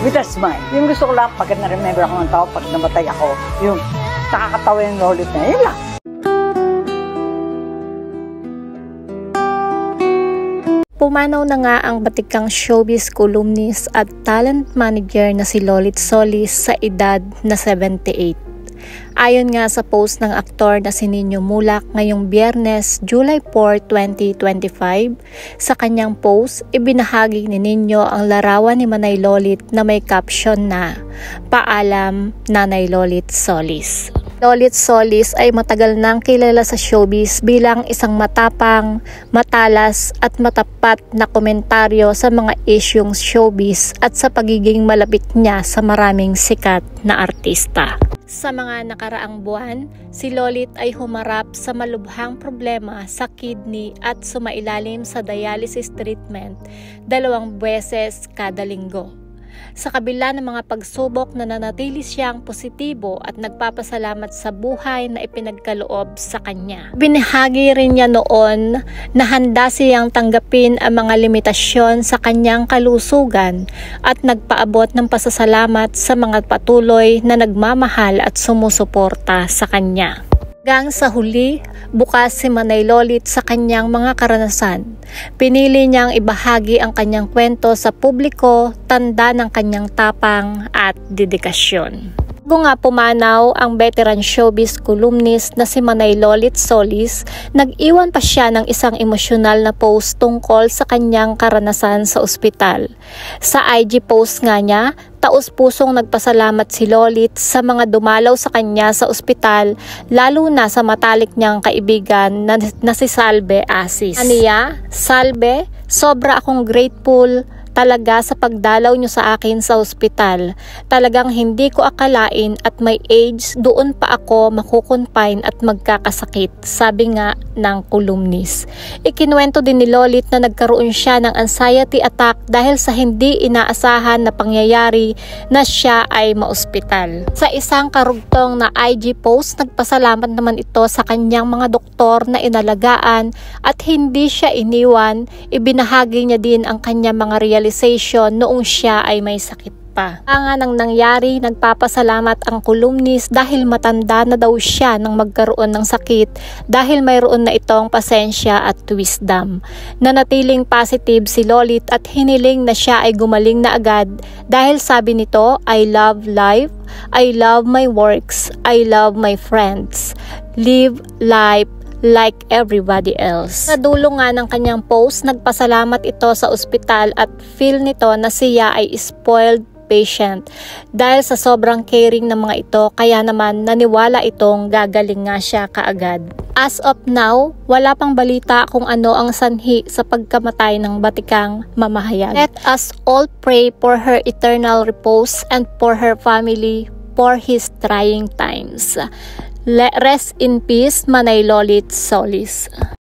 with a smile. Yung gusto ko lang, pag na-remember ako ng tao, pag namatay ako, yung nakakatawa yung Lolit na, yun lang. Pumanaw na nga ang batikang showbiz columnist at talent manager na si Lolit Solis sa edad na 78. Ayon nga sa post ng aktor na si Nino Mulak ngayong Biyernes, July 4, 2025, sa kanyang post, ibinahagi ni Nino ang larawan ni Manay Lolit na may caption na, "Paalam, Nanay Lolit Solis." Lolit Solis ay matagal nang kilala sa showbiz bilang isang matapang, matalas at matapat na komentaryo sa mga isyung showbiz at sa pagiging malapit niya sa maraming sikat na artista. Sa mga nakaraang buwan, si Lolit ay humarap sa malubhang problema sa kidney at sumailalim sa dialysis treatment 2 beses kada linggo. Sa kabila ng mga pagsubok, nananatili siyang positibo at nagpapasalamat sa buhay na ipinagkaloob sa kanya. Binahagi rin niya noon na handa siyang tanggapin ang mga limitasyon sa kanyang kalusugan at nagpaabot ng pasasalamat sa mga patuloy na nagmamahal at sumusuporta sa kanya. Hanggang sa huli, bukas si Manay Lolit sa kanyang mga karanasan. Pinili niyang ibahagi ang kanyang kwento sa publiko, tanda ng kanyang tapang at dedikasyon. Bago nga pumanaw ang veteran showbiz columnist na si Manay Lolit Solis, nag-iwan pa siya ng isang emosyonal na post tungkol sa kanyang karanasan sa ospital. Sa IG post nga niya, taos-pusong nagpasalamat si Lolit sa mga dumalaw sa kanya sa ospital, lalo na sa matalik niyang kaibigan na si Salve Asis. Aniya, Salve, sobra akong grateful talaga sa pagdalaw nyo sa akin sa ospital. Talagang hindi ko akalain at may age doon pa ako makukonfine at magkakasakit, sabi nga ng columnist. Ikinuwento din ni Lolit na nagkaroon siya ng anxiety attack dahil sa hindi inaasahan na pangyayari na siya ay maospital. Sa isang karugtong na IG post, nagpasalamat naman ito sa kanyang mga doktor na inalagaan at hindi siya iniwan. Ibinahagi niya din ang kanyang mga realization noong siya ay may sakit pa. Nga nang nangyari, nagpapasalamat ang columnist dahil matanda na daw siya nang magkaroon ng sakit dahil mayroon na itong pasensya at wisdom. Nanatiling positive si Lolit at hiniling na siya ay gumaling na agad dahil sabi nito, "I love life, I love my works, I love my friends. Live life like everybody else." Sa dulo nga ng kanyang post, nagpasalamat ito sa ospital at feel nito na siya ay spoiled patient dahil sa sobrang caring ng mga ito, kaya naman naniwala itong gagaling nga siya kaagad. As of now, wala pang balita kung ano ang sanhi sa pagkamatay ng batikang mamahayag. Let us all pray for her eternal repose and for her family for his trying times. Rest in peace, Manay Lolit Solis.